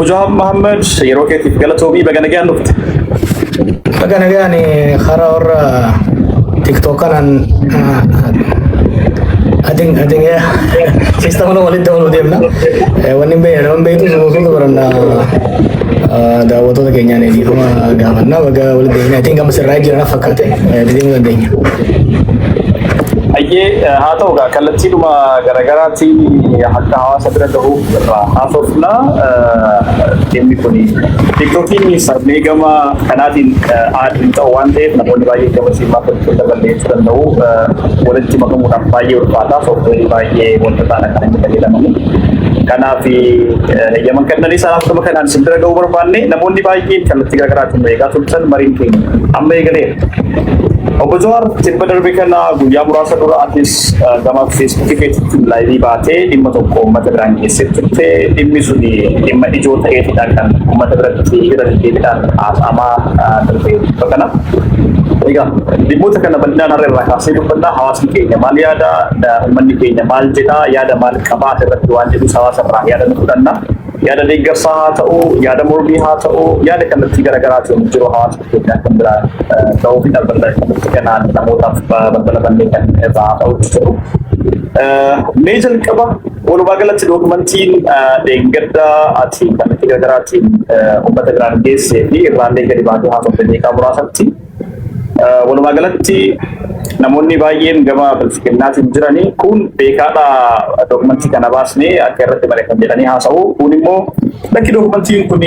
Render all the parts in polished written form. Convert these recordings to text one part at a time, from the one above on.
Mujahid Muhammad Rocket Galatomi Baganagan Baganagan Khara or TikTok and I think yeah system no walid daw dem na one be to so da wato da Kenya ne kuma ga manna baga walid dem I think am sir right na fakate din din Aye hato ga kalati duma gara-gara ti hakka hawa sadra dahu hasofna kemi kuni TikTok ini sarne gama kanatin adin ta wande na boni bayi kama si mako da balle tsan dahu wala ti mako muta bayi urfata so bayi wonta tana kan ta gida mamu kana fi yaman kan dari salah to makan sadra dahu berbanne na boni bayi kalati gara-gara ti mega tulsan marin king amme gade Obozor Tipper Bikana Guya Murasa Dura artist Gama Facebook live bate dimma tokko ummata biraan keessatti dhimmi suni dhimma ijoo ta'eetidha kan ummata biratti irratti ama darbe kana egaa dhimmoota kana bal'inaan irraa kaasee dubbannaa hawaasni keenya maal yaada uummanni keenya maal jedha yaada maal qabaa irratti waan jedhu hawaasa irraa yaada fudhannaa yaada deeggarsaa haa ta'u yaada mormii haa ta'u yaada kallattii garaagaraatiin jiru hawaasa keenya kan biraa ta'uu fi dhalbal'aa kanaan namootaaf balbala bannee kan irraa ta'uu jiru. Mee jalqaba walumaa galatti dookumentiin deeggardaa ati kallattii garaagaraatiin uummata biraan geessee fi irraallee gadi baatee haa ta'u beekaa muraasatti walumaa galatti namoonni baay'een gama bilchinatiin jiranii kun beekaadha dookumentii kana baasnee akka irratti barreeffame jedhanii haasa'u kun immoo lakki dookumentiin kun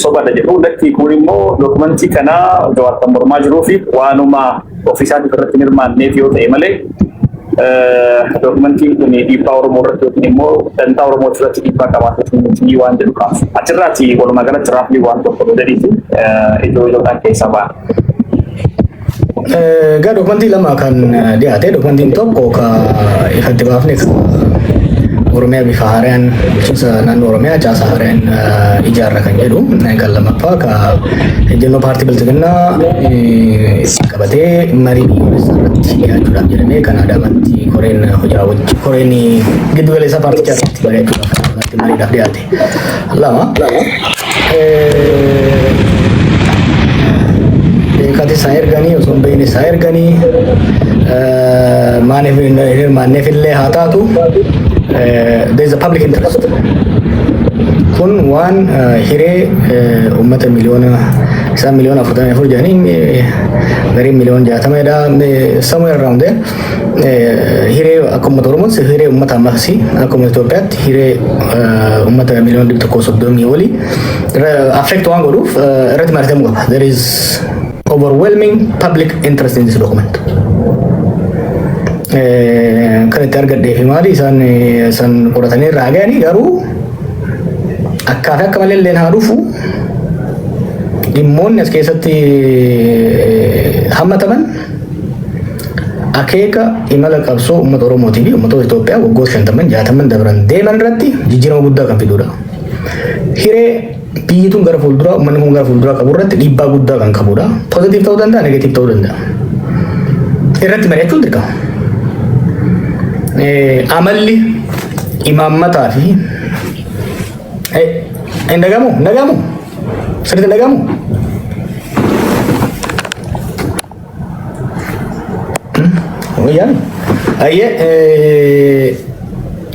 sobadha jedhu lakki kun immoo dookumentii kana jawaatan mormaa jiruu fi waanuma ofiisaatiif irratti hirmaanneef yoo ta'e malee dookumentiin kun dhiibbaa Oromoo irratti yookiin immoo dantaa Oromoo irratti dhiibbaa qabaatu waan jedhu kaasu achirraati walumaa galatti raafii waan tokko godhaniifi ijoolleen keessaa ba'a. Ga dokumentii lama kan dhiyaate dokumentiin tokko ka ifatti baafne Oromiyaa bifa haaraan bulchiinsa naannoo Oromiyaa caasaa haaraan ijaarra kan jedhu kan lammaffaa ka ejjennoo paartii bilchiginnaa qabatee marii irratti dhiyaachuudhaaf jedhamee kan Adaamaatti koreen giddu galeessa paartichaa irratti mari'achuudhaaf mariidhaaf dhiyaate lama kati saya ergani osoo beekne isaa erganii maaniif illee haa taatu there is a public interest kun waan hiree uummata miliyoona 44 jedhanii garii miliyoona 60 somewhere around there hiree akka uummata Oromoos hiree uummata Amaasii akka uummata Itoophiyaatti hiree uummata miliyoona 130 olii affect waan godhuuf irratti mari'atamuu qaba. There is overwhelming public interest in this document. Kan itti argadhee fi maali isaan qoratanii irraa ga'anii garuu akkaataa akka malee illee haa dhufu dhimmoonni as keessatti hammataman akeeka imala qabsoo uummata Oromootii fi uummata Itoophiyaa waggoota 50-60 dabran deeman irratti jijjiirama guddaa kan fidudha. Hiree biyyituun gara fuulduraa uummanni kun gara fuulduraa qabu irratti dhiibbaa guddaa kan qabudha. Pozitiif ta'uu danda'a, negatiif ta'uu danda'a. Irratti mari'achuun dirqama. Amalli imaammataa fi ndagamu sirriitti ndagamu. Wayyaani.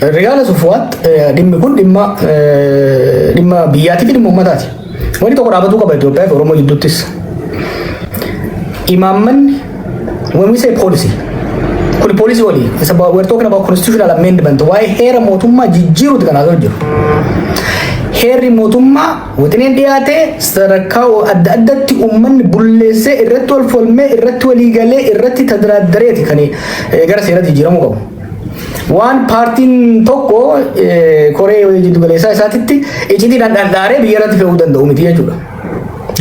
Regala sufuat dhimmi kun dhimma biyyaatiif dhimma uummataati. Wanti tokko dhaabatuu qaba Itoophiyaa fi Oromoo gidduuttis. Imaammanni when we say policy kun policy walii we're talking about constitutional amendment waa'ee heera mootummaa jijjiiruuti kan haasa'u jiru. Heerri mootummaa wixineen dhiyaate sadarkaa adda addaatti uummanni bulleessee irratti wal falmee irratti walii galee irratti tadiraaddareeti kan gara seeratti jijjiiramuu qabu. Waan paartiin tokko koree jiddu galeessaa isaatitti icciitiidhaan dhandhaaree biyya irratti fe'uu danda'u miti jechuudha.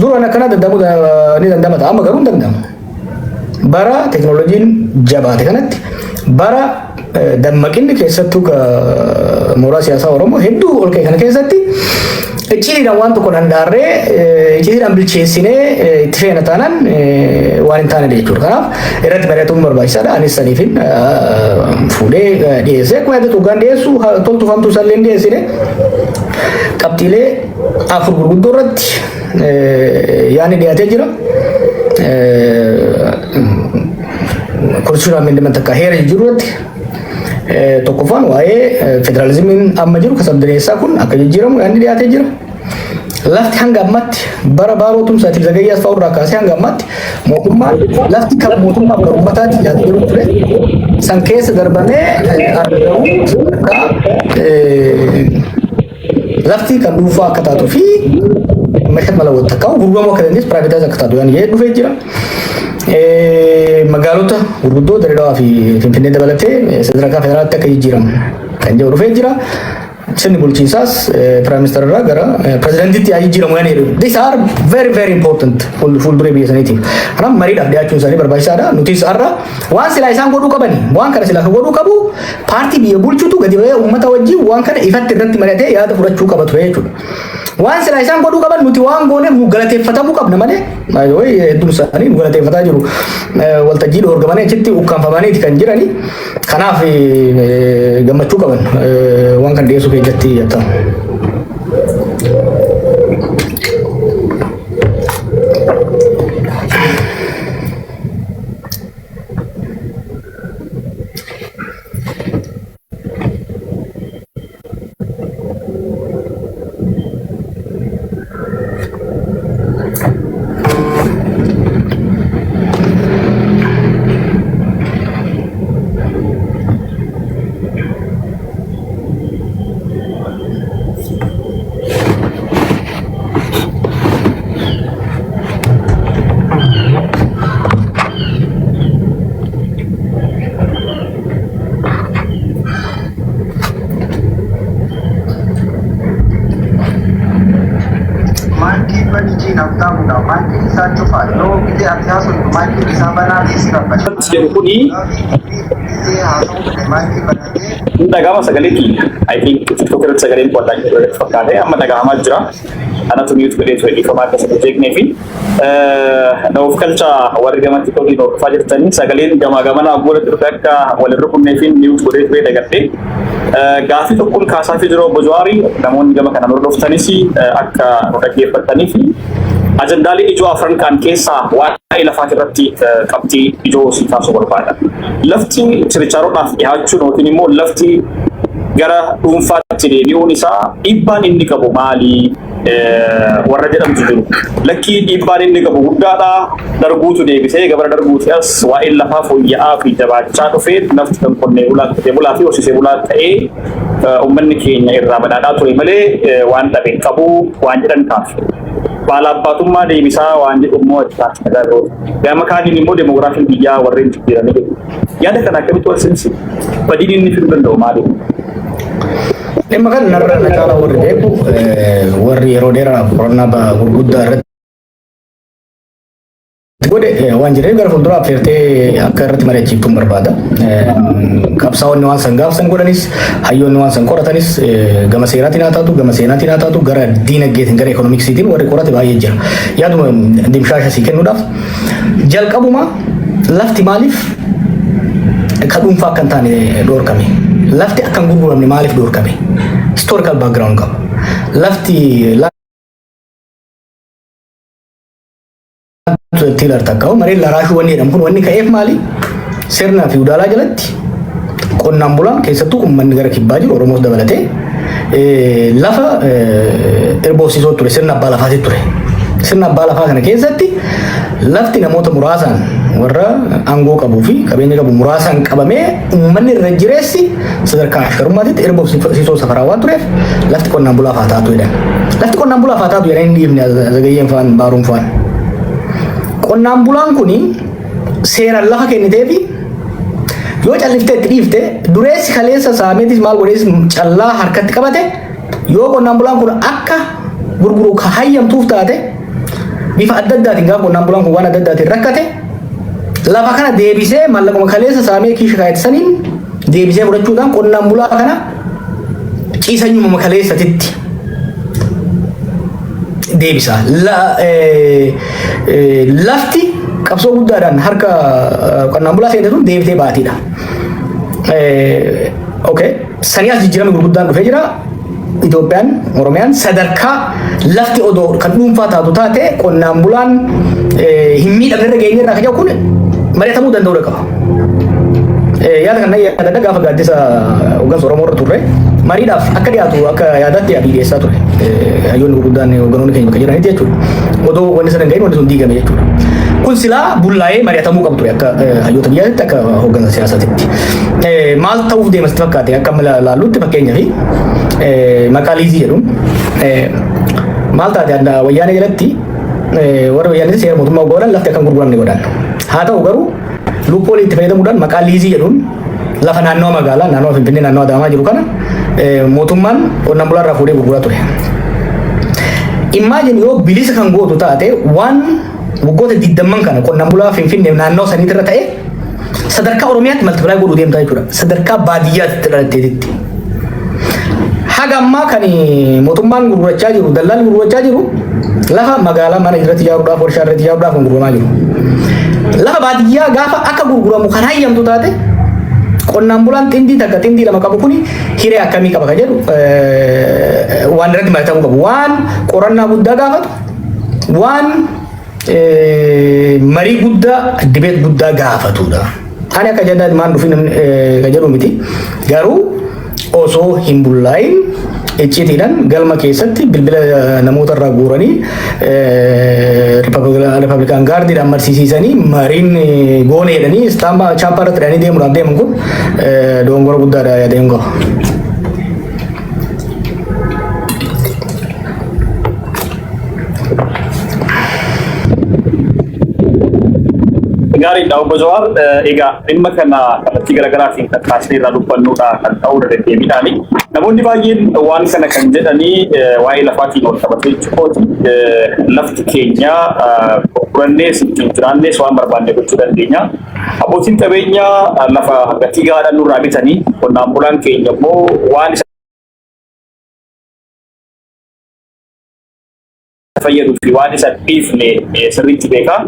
Duraan akkana danda'amuu ni danda'ama ta'a amma garuu hin danda'amu. Bara teknooloojiin jabaate kanatti bara dammaqinni keessattuu mooraa siyaasaa Oromoo hedduu ol ka'e kana keessatti icciitiidhaan waan tokko dhandhaarree icciitiidhaan bilcheessinee itti feena taanaan waan hin taane jechuudha. Kanaaf irratti mari'atuun barbaachisaadha. Anis saniifin fuudhee dhiyeessee akkuma yaadatu hoggaan dhiyeessu toltu famtuu isallee dhiyeessine qabxiilee afur gurguddoo irratti yaani dhiyaatee jira. Constitutional amendment akka heera jiru irratti tokkoffaan waa'ee federalizimiin amma jiru kasabdaneessaa kun akka jijjiiramu yaani dhiyaatee jira. Lafti hanga ammatti bara baarootumsaa itti zagayyaas fa'aa irraa kaasee hanga ammatti mootummaan lafti kan mootummaa bara uummataatti dhiyaatee jiru ture san keessa darbamee argamu akka lafti kan dhuunfaa akka taatuu fi meeshaa mala walitti akka gurguramu akka dandeessu piraayivetaayizii akka taatu yaani dhufee jira. Magaalota gurguddoo Dirreedawaa fi Finfinnee dabalatee sadarkaa federaalaatti akka jijjiiramu kan jedhu dhufee jira. Sirni bulchiinsaas Prime Minister irraa gara Presidentiitti yaa jijjiiramu yaani jedhu. These are very important fuulduree biyya saniitiif. Kanaaf mariidhaaf dhiyaachuun isaanii barbaachisaadha. Nutis har'a waan silaa isaan godhuu qabani waan kana silaa godhuu qabu paartii biyya bulchuutu gadi ba'ee uummata wajjin waan kana ifatti irratti mari'atee yaada fudhachuu qaba ture jechuudha. Waan silaa isaan godhuu qaban nuti waan gooneef nu galateeffatamuu qabna malee hedduun isaanii nu galateeffataa jiru. Waltajjii dhoorgamanii achitti ukkaanfamaniiti kan jirani. Kanaaf gammachuu qaban waan kan dhiyeessuu keessatti yattamu. Dagama sagalee kiyya. I think TikTok irratti sagaleen qoodaa jiru fakkaatee amma dhagahamaa jira. Anatu mute godhee ture dhiifamaa keessatti jeeqnee fi of kalcha warri gama TikTokii dhufaa jirtanii sagaleen gamaa gamanaa abboola turte akka walirra kunnee fi mute godhee ture dagadhee gaafii tokkoon kaasaa fi jiru obbo Jawaarii namoonni gama kana hordoftanis akka nu dhaggeeffatanii fi ajandaalee ijoo afran kan keessaa waa'ee lafaa irratti qabxii ijoo si kaasuu barbaada. Lafti sirrichaadhaaf dhiyaachuun yookiin immoo lafti gara dhuunfaatti deebi'uun isaa dhiibbaan inni qabu maali? Warra jedhamtu jiru. Lakkii dhiibbaan inni qabu guddaadha. Darbuutu deebisee gabara darbuuti as waa'ee lafaa fooyya'aa fi jabaachaa dhufee lafti kan qonnee bulaa fi horsiisee bulaa ta'ee uummanni keenya irraa badhaadhaa ture malee waan dhabe qabu waan jedhan kaasu. Balaabbaatummaa deebisaa waan jedhu immoo achitti agarru. Gama kaaniin immoo demogiraafiin biyyaa warreen jijjiiranii jiru. Yaada kana akkamitti wal simsi? Badiin inni fiduu danda'u maali? Dhimma kana narra caalaa warri beeku warri yeroo dheeraa qorannaa gurguddaa irratti godhe waan jireenya gara fuulduraa affeertee akka irratti mari'achiiftuun barbaada. Qabsaa'onni waan san gaafsan godhanis hayyoonni waan san qoratanis gama seeraatiin haa taatu gama seenaatiin haa taatu gara diinagdeetiin gara ekoonoomiksiitiin warri qorate baay'ee jira. Yaaduma dimshaasha sii kennuudhaaf jalqabuma lafti maaliif ka dhuunfaa akka hin taane dhoorkame? Lafti akka hin gurguramne maaliif dhoorkame? Historical background qaba. Lafti tilar takkaa'u mareen laraashuu wanni jedhamu kun wanni ka'eef maali? Sirna fi udaalaa jalatti qonnaan bulaan keessattuu uummanni gara kibbaa jiru Oromoos dabalatee lafa irboofsisoo ture sirna abbaa lafaati ture. Sirna abbaa lafaa kana keessatti lafti namoota muraasaan warra aangoo qabuu fi qabeenya qabu muraasaan qabamee uummanni irra jireessi sadarkaa ashkarummaatitti irboofsisoo safaraa waan tureef lafti qonnaan bulaaf haa taatu jedhan. Lafti qonnaan bulaaf haa taatu jedhan hin dhiifne zagayyeen fa'aan baaruun fa'aan. Qonnaan bulaan kuni seeraan lafa kennitee fi yoo calliftee itti dhiifte dureessi kaleessa saameetis maal godhees callaa harkatti qabate yoo qonnaan bulaan kun akka gurguru hayyamtuuf taate bifa adda addaatiin gaafa qonnaan bulaan kun waan adda addaatiin rakkate lafa kana deebisee mallaquma kaleessa saamee kiisha kaayataniin deebisee fudhachuudhaan qonnaan bulaa kana ciisanyuma kaleessatitti deebisa. Lafti qabsoo guddaadhaan harka qonnaan bulaa seentetu deebitee baatiidha. Okay. Sanii as jijjiirama gurguddaan dhufee jira. Itoophiyaan Oromiyaan sadarkaa lafti odoo kan dhuunfaa taatu taate qonnaan bulaan hin miidhamne geenye irraa kan kun mari'atamuu danda'u qaba. Yaada kana yaada gaafa gaaddisa hoggansa Oromoo irra turre mariidhaaf akka dhiyaatu akka yaadaatti yaadii dhiyeessaa ture. Hayyoonni gurguddaan hogganoonni keenya bakka jiranitti jechuudha. Odoo wanni sana hin gahin wanni sun diigame jechuudha. Kun silaa bullaa'ee mari'atamuu qabu ture akka hayyoota biyyaatti akka hoggansa siyaasaatti. Maal ta'uuf deemasti fakkaate akka laallutti fakkeenyaaf maqaa liizii jedhuun maal taate wayyaanee jalatti warra wayyaanee seera mootummaa godhan lafti akka gurguramne godhan. Haa ta'u garuu luuppool itti fayyadamuudhaan maqaa liizii jedhuun lafa naannoo magaalaa naannoo Finfinnee naannoo Adaamaa jiru kana mootummaan qonnaan bulaa irraa fuudhee gurguraa ture. Imagine yoo bilisa kan gootu taate waan waggoota 20 kana qonnaan bulaa Finfinnee naannoo saniitti irra ta'e sadarkaa Oromiyaatti maltipilaay godhuu deemtaa jechuudha. Sadarkaa baadiyyaatti dhalatteetitti. Haga ammaa kan mootummaan gurgurachaa jiru dallaan gurgurachaa jiru lafa magaalaa mana irratti ijaaruudhaaf warshaa irratti ijaaruudhaaf kan gurguramaa jiru. Lafa baadiyyaa gaafa akka gurguramu kan hayyamtu taate qonnaan bulaan xindii takka xindii lama qabu kuni hiree akkamii qaba kan jedhu waan irratti mari'atamuu qabu. Waan qorannaa guddaa gaafatu waan marii guddaa dibeet guddaa gaafatudha. Ani akka jedhaa maan dhufin kan jedhu miti garuu osoo hin bullaa'in iccitiidhaan galma keessatti bilbila namoota irraa guuranii Ripablikaan gaardiidhaan marsiisanii mariin goone jedhanii istaambaa chaappaa irratti hidhanii deemuudhaaf deeman kun dogongora guddaadha yaadeen qaba. Gaarii dha obbo Jawaar egaa dhimma kana kallattii garaagaraatiin kan kaasnee irraa dubbannuudha kan ta'uu deddeebiidhaani. Namoonni baay'een waan kana kan jedhanii waa'ee lafaatiin wal qabatee jechuudha. Lafti keenya gurgurannee ittiin jiraannees waan barbaanne gochuu dandeenya. Abbootiin qabeenyaa lafa gatii gahaadhaan nurraa bitanii qonnaan bulaan keenya immoo waan isa fayyaduu fi waan isa dhiifne sirriitti beekaa.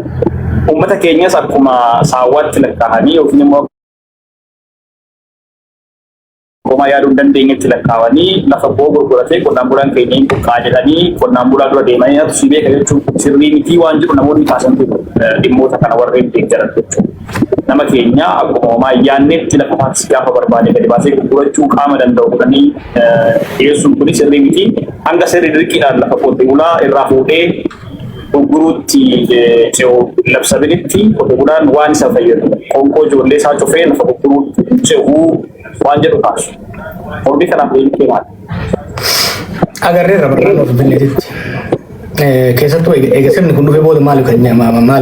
Ummata keenyas akkuma saawwaatti lakkaa'anii yookiin immoo akkuma yaaduu hin dandeenyetti lakkaa'anii lafa boo gurguratee qonnaan bulaan keenya hin buqqaa jedhanii qonnaan bulaa dura deemanii si beeka jechuun sirrii mitii waan jedhu namoonni kaasan dhimmoota kana warreen deeggaran jechuudha. Nama keenya akkuma homaa ayyaannetti lafa taaksii gaafa barbaade gadi baasee gurgurachuu qaama danda'u godhanii dhiyeessuun kun sirrii mitii hanga sirrii dirqiidhaan lafa qotee bulaa irraa fuudhee gurguruutti labsabilitti qotee bulaan waan isa fayyadu qoonqoo ijoollee isaa cufee lafa gurguruutti ce'uu waan jedhu kaasu. Ormi kanaaf beekee maali? Agarree rabarraan of bineetitti keessattuu eega sirni kun dhufee booda maal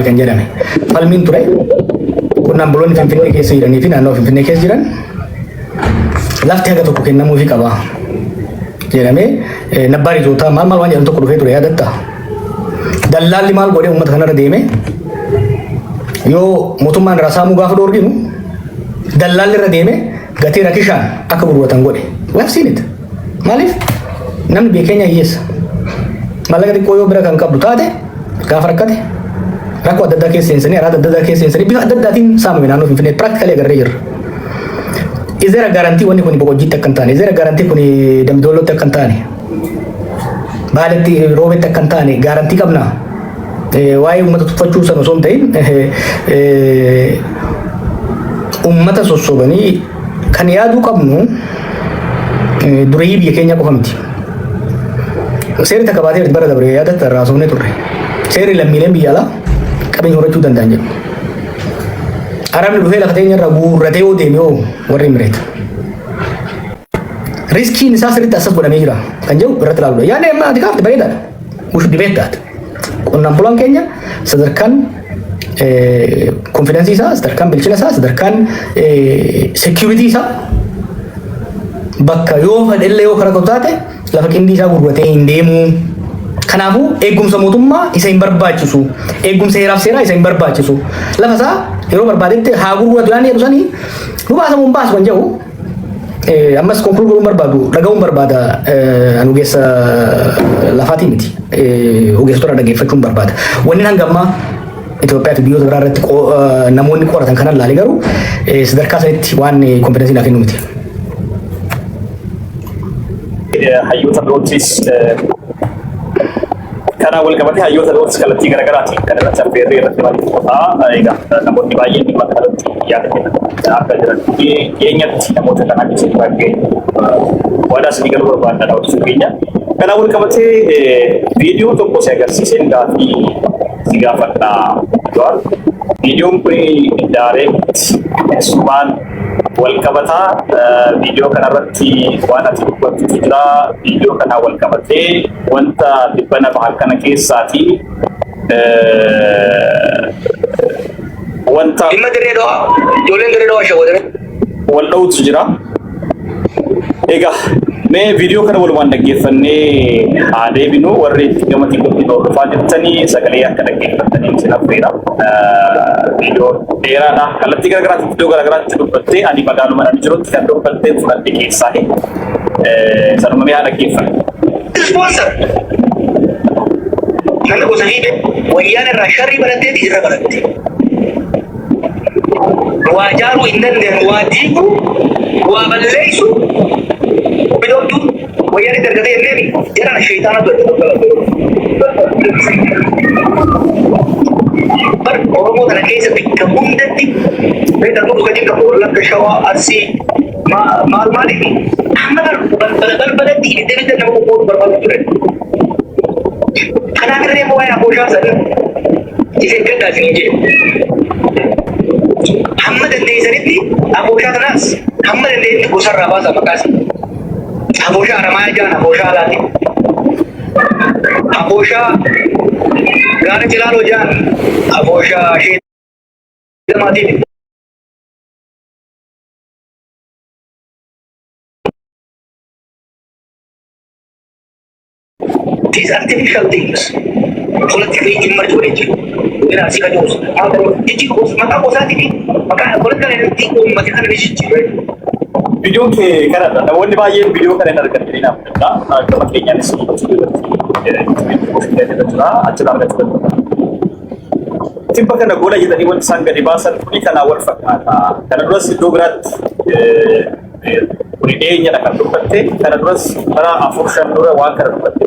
kan jedhame falmiin ture qonnaan buloonni Finfinnee keessa jiranii fi naannoo Finfinnee keessa jiran lafti haga tokko kennamuufii qaba jedhamee nabbaar itootaa maal waan jedhan tokko dhufee ture yaadatta. Dallaalli maal godhee uummata kanarra deeme yoo mootummaan irraa saamuu gaafa dhoorginu dallaalli irra deeme gatii rakishaan akka gurguratan godhe. Labsiinit maaliif namni beekeenya hiyyeessa maallaqa xiqqoo yoo bira kan qabdu taate gaafa rakkate rakkoo adda addaa keessa seensanii araada adda addaa keessa seensanii bifa adda addaatiin saamame naannoo Finfinnee piraaktikalii agarree jirra. Izera garantii wanni kun boqojjiitti akka hin taane izera garantii kun dambidoolotti akka hin taane baaletti roobetti akka hin taane garantii qabna. Waa'ee uummata tuffachuu sana osoo hin ta'in uummata sossobanii kan yaaduu qabnu dureeyyii biyya keenya qofa miti. Seerri takka baatee bara dabre yaadatta irraa soofnee turre. Seerri lammiileen biyya alaa qabeenya horachuu danda'an jedhu. Arabni dhufee lafa teenya irraa guurratee yoo deeme yoo warri mireeta. Riskiin isaa sirriitti asas godhamee jira kan jedhu irratti ilaaluudha. Yaadni amma ati kaafte bareedaadha. Bushu dibeettaati. Qonnaan bulaan keenya sadarkaan konfidensii isaa, sadarkaan bilchina isaa, sadarkaan security isaa bakka yoo fedhellee yoo karaa qabu taate lafa qindii isaa gurguratee hin deemu. Kanaafuu eegumsa mootummaa isa hin barbaachisu. Eegumsa heeraaf seeraa isa hin barbaachisu. Lafa isaa yeroo barbaadetti haa gurguratu yaani jedhu sanii nu baasamuun baasu kan jedhu ammas konkuluun godhuun barbaadu dhaga'uun barbaada an ogeessa lafaatii miti ogeessota dhaggeeffachuun barbaada. Wanni hanga ammaa Itoophiyaa fi biyyoota biraa irratti namoonni qoratan kanan laale garuu sadarkaa sanitti waan konfidensii naa kennu miti. hayyoota birootis kana wal qabatee hayyoota birootis kallattii garaagaraatiin kan irratti affeerree irratti barreeffamaa egaa namoonni baay'een dhimma kanatti yaada kennan akka jiran keenyatti namoota kana keessatti baay'ee waadaa isinii galuu barbaadna daawwachiisuu keenya. Kana wal qabatee viidiyoo tokko si agarsiiseen gaafii si gaafadha. Videoon kun direct sumaan wal qabataa viidiyoo kanarratti waan ati dubbattu jira. Viidiyoo kana wal qabatee wanta dhibbana bahan kana keessaati wanta dhimma direedoo ijoolleen direedoo ashawwadame wal dha'utu jira. Egaa mee viidiyoo kana walumaan dhaggeeffannee haa deebinu. Warri itti gama TikTokii hordofaa jirtanii sagalee akka dhaggeeffattanii isin affeera. Viidiyoo dheeraadha. Kallattii garaagaraatti iddoo garaagaraatti dubbattee ani magaaluma ani jirutti kan dubbattee fudhadhe keessaa sanuma mee haa dhaggeeffannu. Sponsor namni gosa hiite wayyaan irraa sharrii baratteeti irra baratte. Waa jaaruu hin dandeenyu, waa diigu, waa balleessu bidootu wayyaan itti argatee illee jedhan sheetaanatu bar Oromoo kana keessatti kan hundatti beektan kun dhugaatiin kan Wallagga Shawaa Arsii maal maaliifi amma balbalatti hidhee bitee nama qoqqoodu barbaadu ture. Kanaaf irree waa'ee abooshaa sana isin gaddaa isin jedhe. Hamma dandeessanitti abooshaa kanaas hamma dandeessanitti gosarraa baasa maqaas. Abooshaa aramaa jaan abooshaa alaati. Abooshaa gaara cilaaloo jaan abooshaa sheedamaatiif. These artificial things politically emerged. Mira, así que yo maka posati ni maka politically think ummati kana ni shichi. Viidiyoon kee kanadha. Namoonni baay'een viidiyoo kana hin argatanii naaf danda'a. Gama keenyaanis jira achirraa argachuu danda'a. Tibba kana gola jedhanii wanti isaan gadi baasan kuni kanaa wal fakkaata. Kana duras iddoo biraatti kuni dhiyeenyadha kan dubbatte. Kana duras bara 4-5 dura waan kana dubbatte.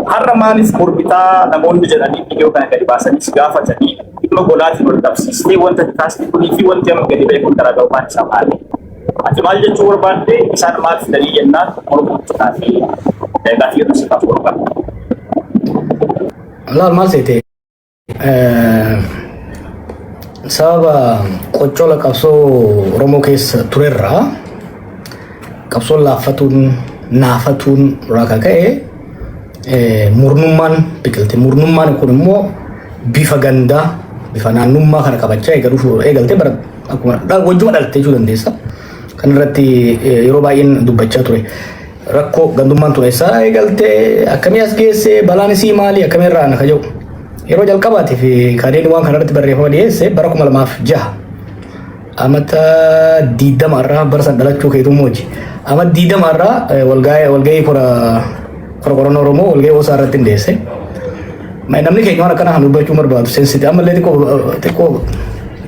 Har'a maaliif mormitaa namoonni jedhanii viidiyoo kana gadi baasanis gaafatanii dhimma golaatiin wal qabsiistee wanta taasise kunii fi wanti amma gadi ba'e kun garaagarummaan isaa maali? Ati maal jechuu barbaadde isaan maal fidanii jennaan mormuutti fi gaafii irra sifaaf barbaadde. Laal maal seete sababa qoccoola qabsoo Oromoo keessa turerraa qabsoon laaffatuun naafatuun irraa kan ka'e murnummaan biqilte. Murnummaan kun immoo bifa gandaa bifa naannummaa kana qabachaa eegalte bara akkuma wajjuma dhalte jechuu dandeessa. Kan irratti yeroo baay'een dubbachaa ture. Rakkoo gandummaan ture isaa eegalte akkamii as geesse balaan isii maali akkamii irraa naka jedhu. Yeroo jalqabaati fi kaadeen waan kana irratti barreeffama dhiyeesse bara 2006 amata 20 irraa bara san dhalachuu keetu mooji. Amata 20 irraa walgahii Korokoroon Oromoo walgahii hoosaa irratti hundeesse. Namni keenya waan akkana kan dubbachuu barbaadu sensiti ammallee xiqqoo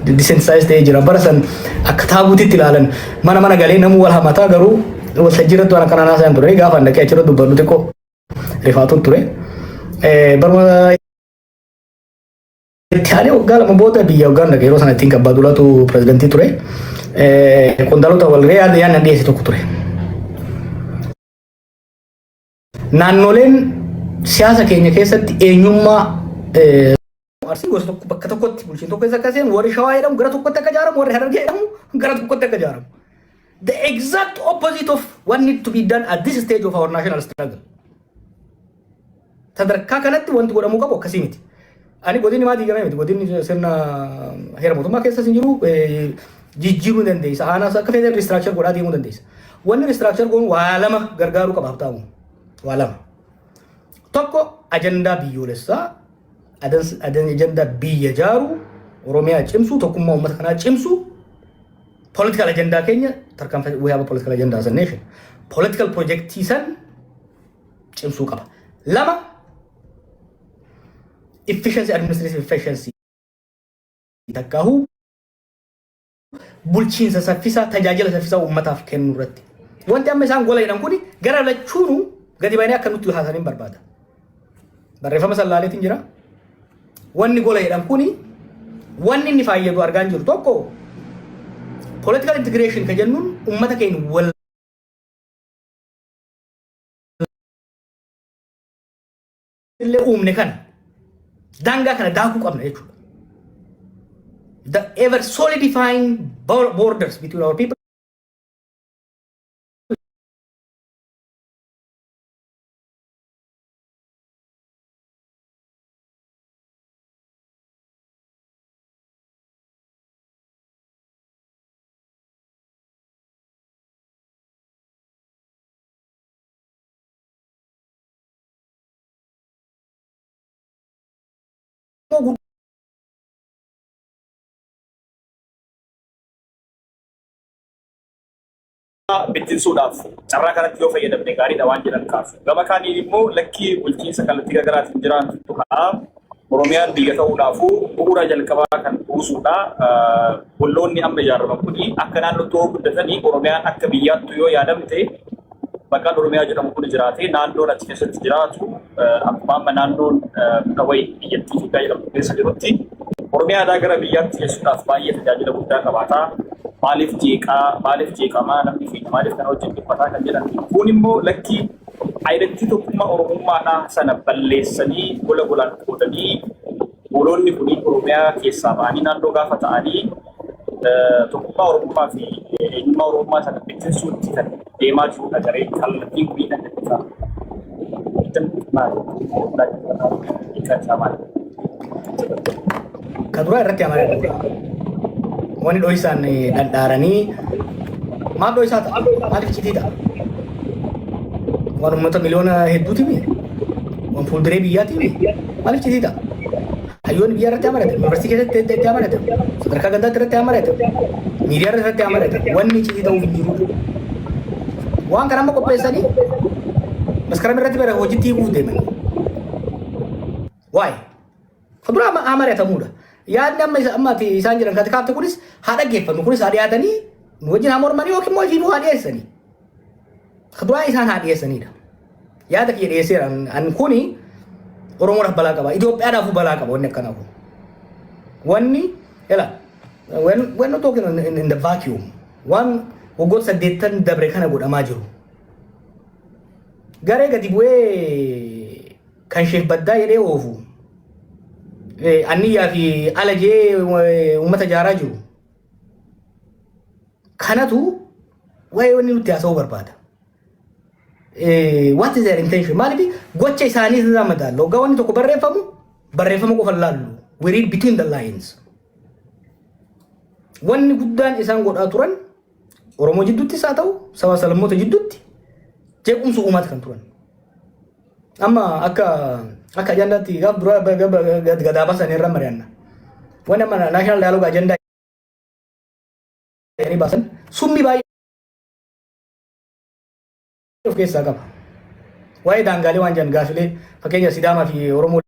disensaayiz ta'ee jira. Bara san akka taabuutitti ilaalan mana galee namuu wal hamataa garuu waltajjii irratti waan akkana haasa'an ture. Gaafa dhaqee achirra dubbadhu xiqqoo rifaatuun ture. Baruma itti aanee waggaa lama booda biyya waggaan dhaqee yeroo sana ittiin kabbaa dulaatu pirezidantii ture. Qondaalota walgahii yaadna dhiyeesse tokko ture. Naannoleen siyaasa keenya keessatti eenyummaa Arsii gosa tokko bakka tokkotti bulchiin tokko isa akkaseen warri Shawaa jedhamu gara tokkotti akka ijaaramu warri Harargee jedhamu gara tokkotti akka ijaaramu. The exact opposite of what need to be done at this stage of our national struggle. Sadarkaa kanatti wanti godhamuu qabu akkasii miti. Ani godinni maa diigamee miti. Godinni sirna heera mootummaa keessa hin jiru jijjiiruu dandeessa. Aanaas akka feetan restructure godhaa deemuu dandeessa. Wanni restructure godhuun waa lama gargaaruu qaba haftaamu. Waa lama. Tokko ajandaa biyyoolessaa ajandaa biyya jaaru Oromiyaa cimsu tokkummaa uummata kanaa cimsu political agenda keenya tarkaanfii we have a political agenda as a nation political project san cimsuu qaba. Lama efficiency administrative efficiency takkaahu bulchiinsa saffisaa tajaajila saffisaa uummataaf kennuu irratti wanti amma isaan gola jedhan kuni gara lachuunu gadi baay'ee akka nutti haasaniin barbaada. Barreeffama sallaaleetiin jira. Wanni gola jedhan kuni wanni inni fayyadu argaan jiru tokko political integration ka jennuun ummata keenya wal illee uumne kana daangaa kana daakuu qabna jechuudha. The ever solidifying borders between our people. bittinsuudhaaf carraa kanatti yoo fayyadamne gaariidha waan jedhan kaasu. Gama kaaniin immoo lakkii bulchiinsa kallattii garaagaraatiin jiraatu kanaa Oromiyaan biyya ta'uudhaafuu bu'uura jalqabaa kan buusuudha. Bolloonni amma ijaaraman kuni akka naannootti yoo guddatanii Oromiyaan akka biyyaattu yoo yaadamte maqaan Oromiyaa jedhamu kun jiraatee naannoon achi keessatti jiraatu akkuma amma naannoon kawayii biyyattii Itoophiyaa jedhamu keessa jirutti Oromiyaadhaa gara biyyaatti geessuudhaaf baay'ee tajaajila guddaa qabaata. Maaliif jeeqamaa namni fi maaliif kana hojii dhiphataa kan jedhan kun immoo lakkii ayidantii tokkummaa Oromummaadhaa sana balleessanii gola golaan qoodanii bolonni kun Oromiyaa keessaa ba'anii naannoo gaafa ta'anii tokkummaa Oromummaa fi eenyummaa Oromummaa sana bittinsuutti kan deemaa jirudha garee kallattiin kun kan Kadura irratti amaree wani dho'isaan dhadhaaranii maal dho'isaa ta'a? Maaliif citii ta'a? Waan uummata miliyoona hedduuti waan fuulduree biyyaati maaliif citii ta'a? Hayyoonni biyya irratti amarate, yuunivarsiitii keessatti itti amarate, sadarkaa gandaatti irratti amarate, miidiyaa irratti amarate, wanni citii ta'uuf hin jiru. Waan kana amma qopheessanii maskaram irratti bara hojiitti hiikuuf deemanii. Waa'ee kadura amaratamuudha. Yaadni amma isaan jiran kan kaafte kunis haa dhaggeeffannu kunis haa dhiyaatanii nu wajjin haa mormanii yookiin immoo ifiifuu haa dhiyeessanii. Kaduraa isaan haa dhiyeessanidha. Yaada kiyya dhiyeesseera an kuni Oromoodhaaf balaa qaba. Itoophiyaadhaafuu balaa qaba wanni akkanaa kun. Wanni when not talking in the vacuum waan waggoota 8 dabre kana godhamaa jiru. Garee gadi bu'ee kan Sheekh Baddaa jedhee oofu. Anniyaa fi alajee uummata jaaraa jiru. Kanatu waa'ee wanni nutti haasa'uu barbaada. What is their intention? Maaliif gocha isaanii irraa madaallu. Hoggaa wanni tokko barreeffama qofa laallu. We read between the lines. Wanni guddaan isaan godhaa turan Oromoo jidduuttis haa ta'u saba salammoota jidduutti jeequmsa uumaati kan turan. Amma akka ajandaatti gaaf dura gadaabaa sana irra mari'anna. Wanni amma national dialogue ajandaa jedhanii baasan summi baay'ee of keessaa qaba. Waa'ee daangaalee waan jedhan gaafilee fakkeenya Sidaamaa fi Oromoo